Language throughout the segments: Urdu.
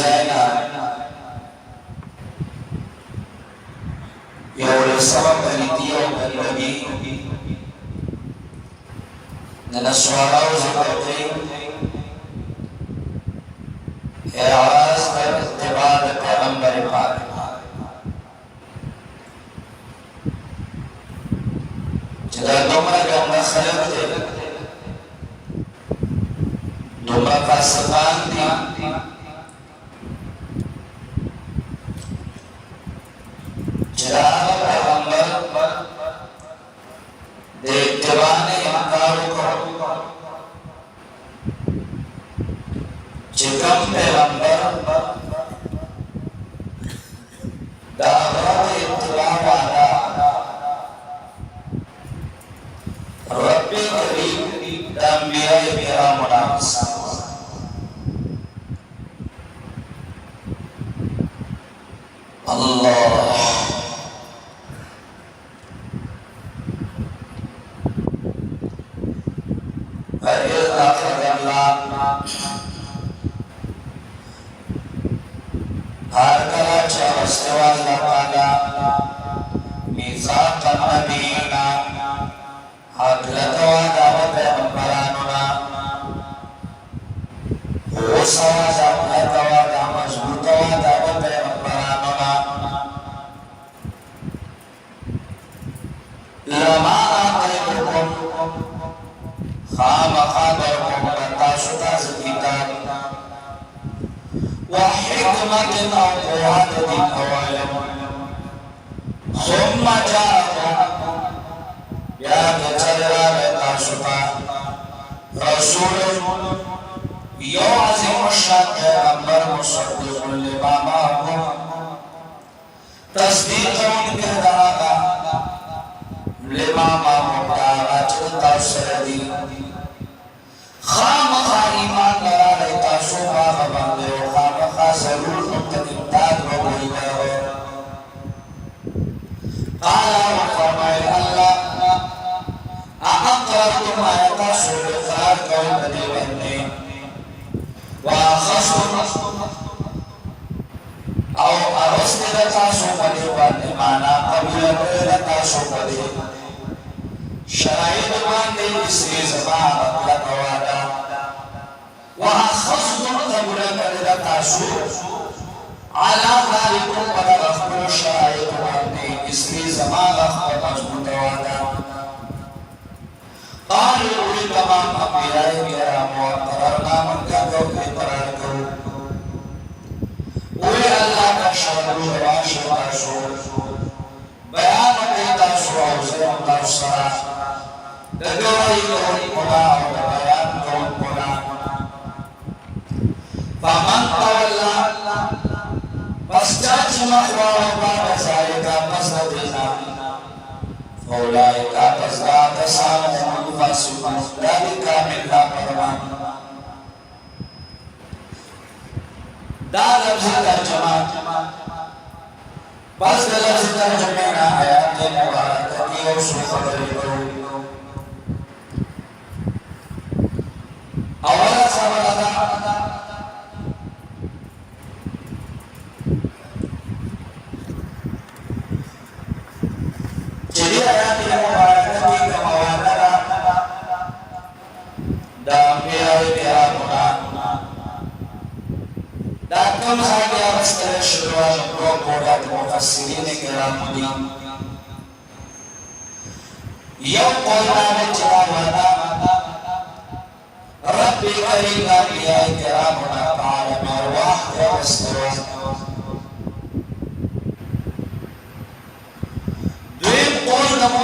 زینا یو سبب بلیدی و بلبی ننسوارا و ذکرتی اعراض در اتباع پیغمبر پاک چدا دومرا گمرا خلق دے دومرا فاسقان دی چدا پیغمبر دے اتباع نے انکارو کرو چکم پیغمبر دعوت اتباع والا رب کریم دا انبیاء کرام منافس اللہ فَإِذْ أَخَذَ اللَّهُ ہر کلا چاوستے والا پالا میثاق النبیین حقلت وعدہ پیغمبراننا غصہ حقلت وعدہ مضبوط وعدہ پیغمبراننا لما آتیتکم خام خابرکم بتاشتا زکتاب وحکمت او قوات دین اوالم ثم جاءکم یا تچرا بتاشتا رسول یو عظیم الشان پیغمبر مصدق لما معکم تصدیق ان کرداغا لما معکم داغا چلتا سردی خام ایمان لرا لیتا شوبا غبندے و خام ضرور نمتد امداد بگوئی گئے قالا و فرمائے اللہ اقررتم آیتا شوب اقرار کوئی بدی بندے وآخذتم او ارست لتا شوب بدی بندے مانا قبول لتا شوب بدی شرائط باندے اسری زبان اقلت وادا وَأَخَذْتُمْ تَبُرَكَ لِلَتَعْشُوا عَلَى ذَلِكُمْ وَلَغَفْرُ الشَّرَائِطُ وَأَنِّي اسْمِي زَمَا غَفْرُ مَجْبُوطَ وَعَدَا قَالُوا لِتَمَامْ أَبِيَائِ بِيَرَامُ وَقَرَرْنَا مَنْ كَذَوْ بِقَرَارِ كَرُوا وَلِ اللَّهَ كَشَرُوا وَاشُوا عَشُوا بَيَانُ قِيْتَاشُوا عُزِيمُ تَوْسَرَا دَقَوَئِ لَهُ الْقُرَى وَبَيَانُ كَوْنْ قُرَى فمن تولى فاستعج مخواه بعد ذلك فاستدنا فأولئك أزداد سامهم الفاسقون ذلك من لا فرمان دا لفظ ترجمہ بس لفظ ترجمہ آیات مبارکتی اور خبری کرو اولا سوالتا jadi ayat yang mengatakan kemauannya dan biaya dan kamu saja harus tersyukur dan mufassirin keramudi yang qulna bijawana rabbi karim biaya keramuna ta'ala marwah wa istiwa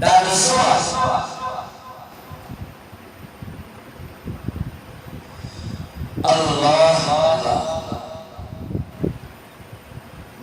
dan semua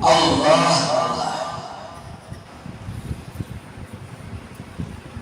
Allah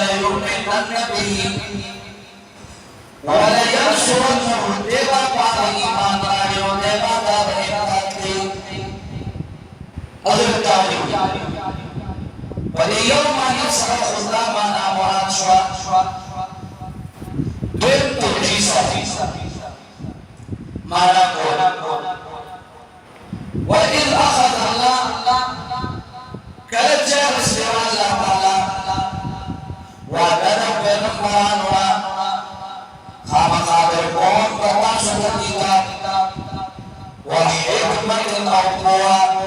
وليؤمنن به ولينصرنه دیوا پاک ایمان راڑیو دیوا دار امداد کی حضرت تعالی وَلِيَوْمَ يَسْرَخُ الزَّمَانَ وَعَشْوَى دیم توجیسا مانا قول وَإِذْ أَخَذَ اللَّهُ كَلَجَّ رَسْلِ اللَّهُ تَعَالَى وَعَدَدَ بِنُقْرَانُ خَامَ خَابِرْ قوم فَتَعْشُ الْكِتَابِ وَحِكْمَةٍ أَوْقُوَى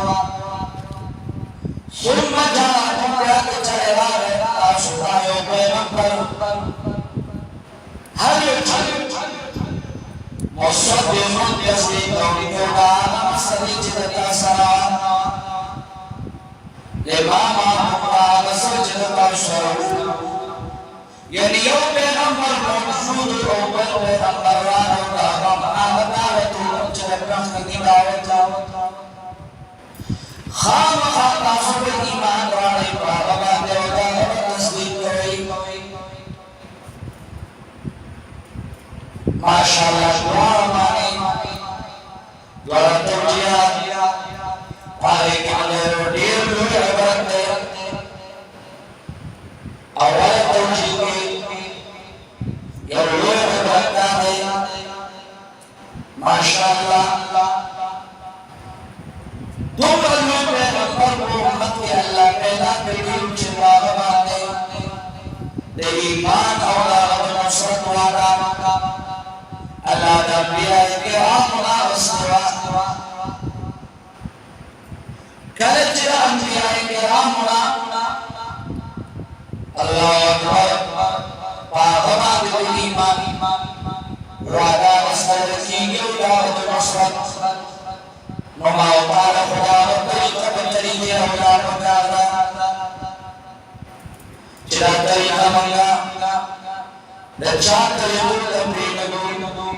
ثم جاءكم بيات الجلال أشقايا بينكم هل مصدق يصدق ويقال مسجد الأسرار لما قال سجد الأشهر يعني يوم بينما الموجود الأول بينما الرابع على دعوة الجنة من دعوة خام خاطا سب ایمان راڑی پاہما دیوتا تصدیق کرئی ماشاءاللہ دعا مانی دعا توجیہ پاہے کے لئے دیر دوئی عبرت دے اول توجیہ کی یلوئی عبرت دے ماشاءاللہ دوبر میں پیغمبر کو امت کے اللہ پیدا کریم چنوار بانے دے ایمان اولا و نصرت وعدا اللہ دنبیاء کرام رسوا کلچر انبیاء کرام اللہ اکبر پاغبا دے ایمان وعدا رسول کی گولا و نصرت وما وقال خدا طريقة بالطريق أولاد وكذا جدا طريقة منغا دجال طريقة تبريد نقول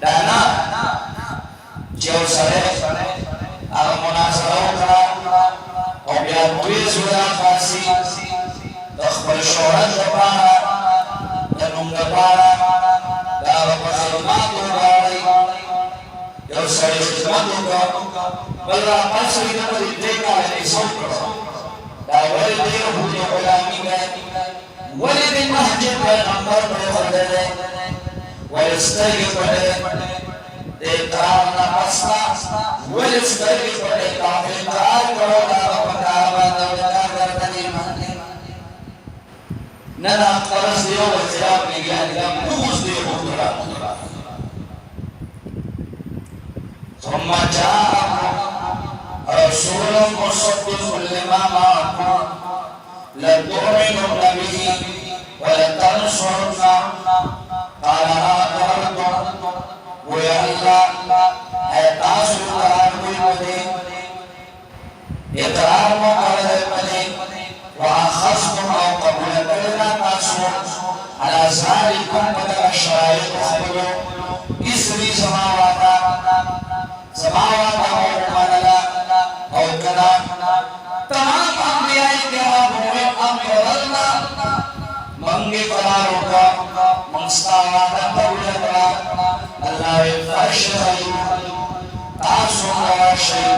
dana jauh sare al munasabah obiat tuis sudah fasih dakhbar syorat depan بل را پاسوی د دې کال نه څوک دا ولې دې هوی غلامي کوي ولې دې مهجر پیغمبر پر خدای ولستغفر دې کار نه پستا ولستغفر دې کافر کار کرو دا پکار باندې دا ګرځي باندې نه دا قرض دی او خلاف نه ګیان کوز دی خدای ثم جاء رسول مصدق لما معكم لتؤمنن به ولتنصرنه قال أقررتم ويا الله أتاسو قرار إقرار مقرر وأخذتم أو قبول كلنا تاسو على ذلكم بدل الشرائط خبروا إسري سماواتا ومنلا أو كذا تمام أنبياء الكرام أمرنا منگی قراروں کا مستعادا دولتا اللہ فاشهدوا تاسو راشي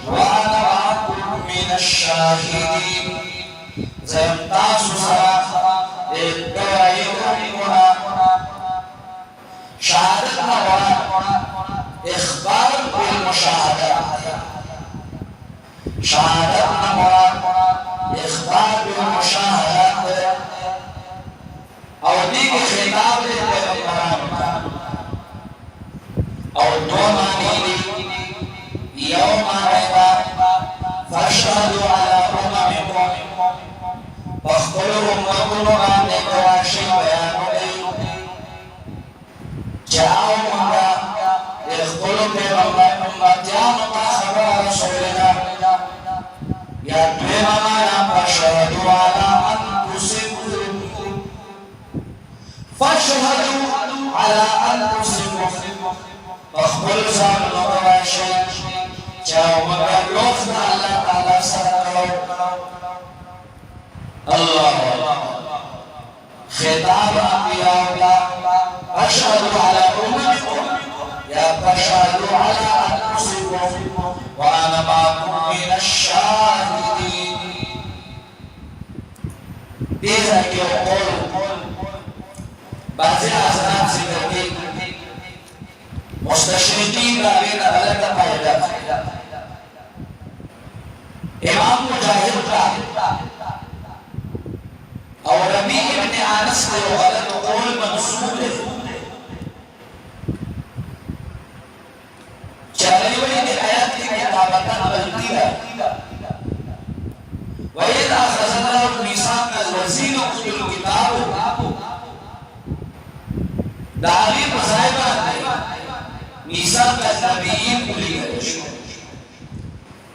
وانا معكم من الشاهدين زم تاسو سرا گواہینا شهادت نورا اخبار بالمشاهدة شهادت نورا اخبار بالمشاهدة او دیگه خطاب دے پیغمبران او دو معنی دی یوم آئیتا فاشهدوا على اممکم بخبرو امتنو آنے گواشی بیانو دی جاؤ منگا اخبرو پیغمبر امتیانو تا خبر رسولنا یا دویمانا فاشهدوا على انفسکم فاشهدوا على انفسكم اخبر زان نواشي جاء مگر لفظ الله تعالى سره الله خطاب انبياء الله اشهدوا على اممكم يا فاشهدوا على انفسكم وانا معكم من الشاهدين اذا يقول بعضی حضرات ذکر کی مستشرقین راوی نظر کا فائدہ امام مجاہد کا اور ربی ابن آنس کے غلط قول منصوب ہے چاہیے وہی نے آیات کی کتابتاً بلتی ہے وَإِذْ أَخَذْنَا مِيثَاقَ الَّذِينَ أُوتُوا الْكِتَابَ داغی مصائبہ میثاق النبیین بولی گئے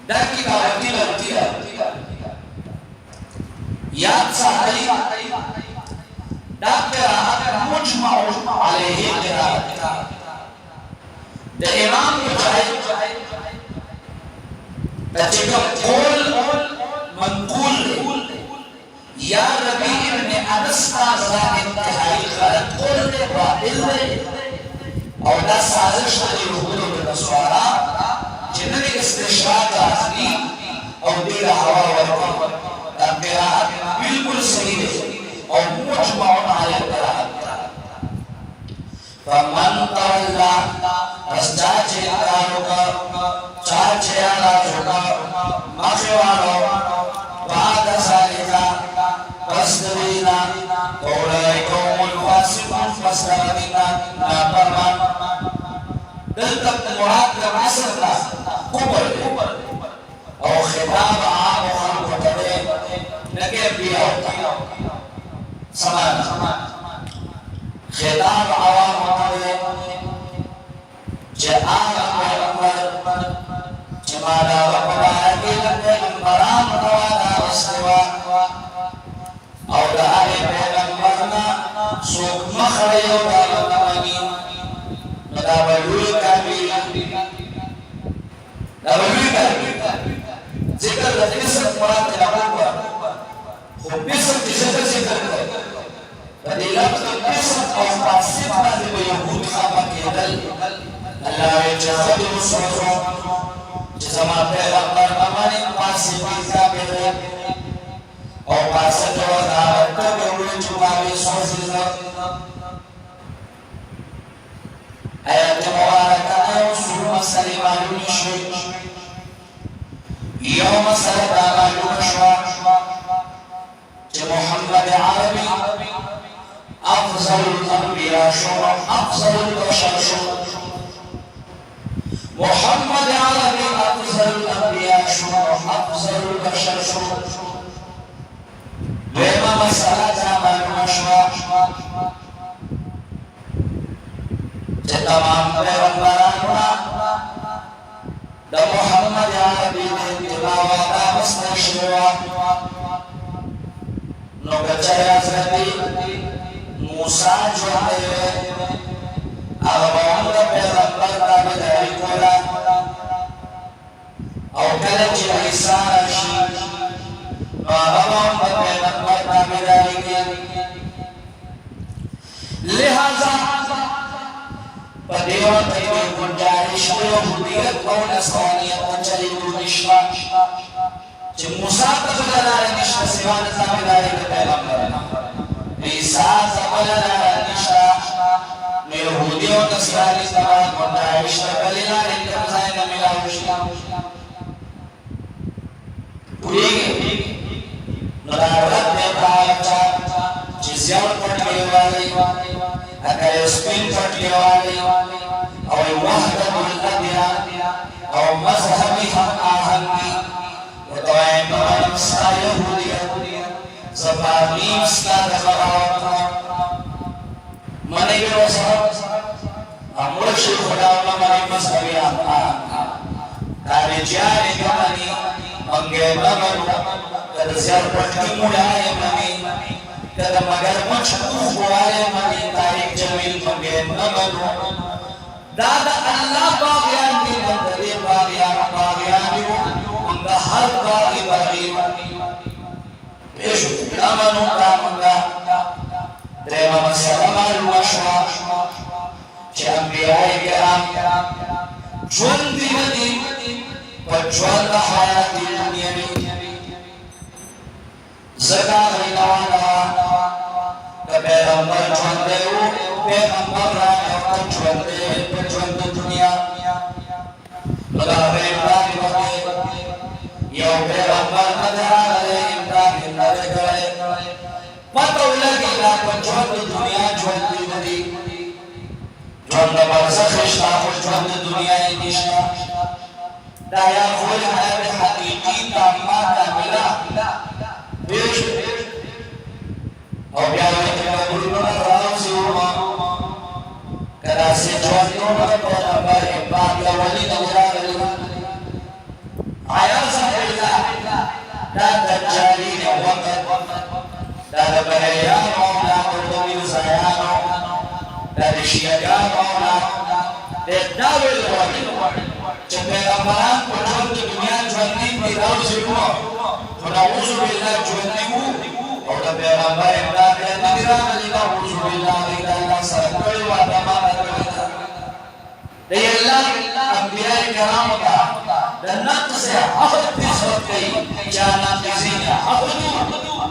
در کی دعوتی لگتی ہے یاد ساتھی در قرآن مجمع علیہ قرآن در امام مجاہد تجھکم قول منقول یا ربی ابن انس کا ذرا انتہائی غلط قول دے باطل دے اور دا سازش دے یہود و نصارا جنہوں نے استشراق آخری اور دل ہوا ورکا دا قرآن بالکل صحیح ہے اور مجمعون آیا قرآن فمن تولا اس چاچے انکاروں کا چاچے آلازوں کا مخیوانوں بعد ذالکا فاسدرینا اولئیکم الفاسقون فاسدرینا نافرمان دلتک مراد کا مصر کا کبر او خطاب عام و خلق تبے نگے بیا ہوتا سمانا خطاب عوام تبے جہاں پیغمبر جمالا وقبارکی پیغمبران متوانا استوا او دعای پیغمبرنا سوک مخری و دعوانی ندابلوی کابی ذکر لفظت مراد تلقوا خو بسم ذکر ذکر فدی لفظ بسم او فاسد نازل و یهود خوابا کیدل اللہ جزاد رسولو زما پیغمبر امانی پاسی پیزا بیده او پاسی جو دارت تو گوڑی چکاوی سوزی زد آیت مبارکہ ایو سور مسئلی معلومی شوی یو مسئلہ دا معلوم شوا چه محمد عربی افضل الانبیاء شو افضل البشر شو محمد عربی افضل الانبیاء شو افضل البشر شو ویما مسئلہ دا معلوم شوا چه تمام پیغمبرانونا دا محمد عربی دے انتباوہ دا مستشروا نو بچے حضرتی موسیٰ جو دے اغبان دا پیغمبر دا بدائی کولا او کلچ عیسیٰ رشی نو اغبان دا پیغمبر دا بدائی کولا لہذا پدیوان تیوی گنجارش یہودیت او نصرانیت چلی نشوا چه موسیٰ تبدالار نشوا سوان تابداری دا پیغمبر عیسیٰ تبدالار نشوا یہودی و نصرانی تبدالار گنجارش تبدالار انتبزائی نمیلاوشی پوری گئی ندارت دیتا اچھا چیزیان پڑھنے والی اگر اسپین پڑھنے والی او وحدت الادیان او مذہبی ہم آہنگی وطوائن نمسا یہودیت زبانیم سکا دخلاوات منی گئے وصحاب امرشی خدا اللہ منی مذہبی آہنگی کاری جانی کمانی منگے نمنو کد زیار پڑھنی مڑائے منی کد مگر مچھکوف ہوائے منی تاریخ جمیل منگے نمنو دادا اللہ باغیان دی بندری باغیان دیو انگا ہر باغی پیشو نمنو رامنگا دیما مسلم الوشوا چه انبیائی کرام جون دی بدی پجوان دا حیاتی دنیا میں زکا غیلوانا کہ پیغمبر جون دے ہو پیغمبر رائے اپن جون دے پجوان دا دنیا لگا پیغمبر وقت یو پیغمبر مدرہ لے امداد ہندر کرے پتہ لگی لا پجوان دا دنیا جون دی بدی جون دا برزخ اشتا پجوان دا دنیا نشتا دایا خوی حیات حقیقی تامات ملا بیش او بیاوی کبھولنا راو سیوما کدا سے جوانیونا پیغمبر اقبال یا ولی نجرہ گلنا آیا سبیلہ دا دجالین وقت دا دبریان مولا قردوی زیانو دا دشیگان مولا دا داویل وقت چه پیغمبران کو جون کی دنیا جوانی پیداو سیوما فنعوذ باللہ جوانی ہو اور دا پیغمبر امداد نگران علیہ عوذ باللہ علیہ اللہ سرکوئی وعدمان رکھتا دی اللہ انبیاء کرام کا دا نقص عہد پیسوت گئی جانا تزین عہدو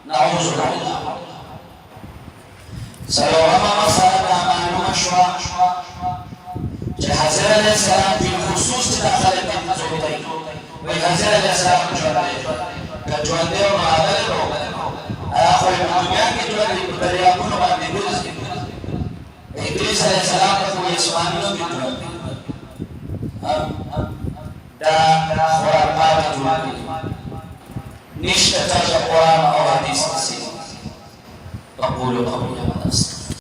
نعوذ باللہ سلوہم مسائل معلوم شوا حضر علیہ السلام فی خصوص داخل تنظر ہوئی وی حضر علیہ السلام جوانے کہ جوانے و معادل رو آخوی دنیا کی جوانے بریا کنو باندی گوز ادریس علیہ السلام کو اسمانیوں کی جوانے دا خوران جوانے نشت تاج قرآن اور حدیث کسی فقولو قبول یا مدست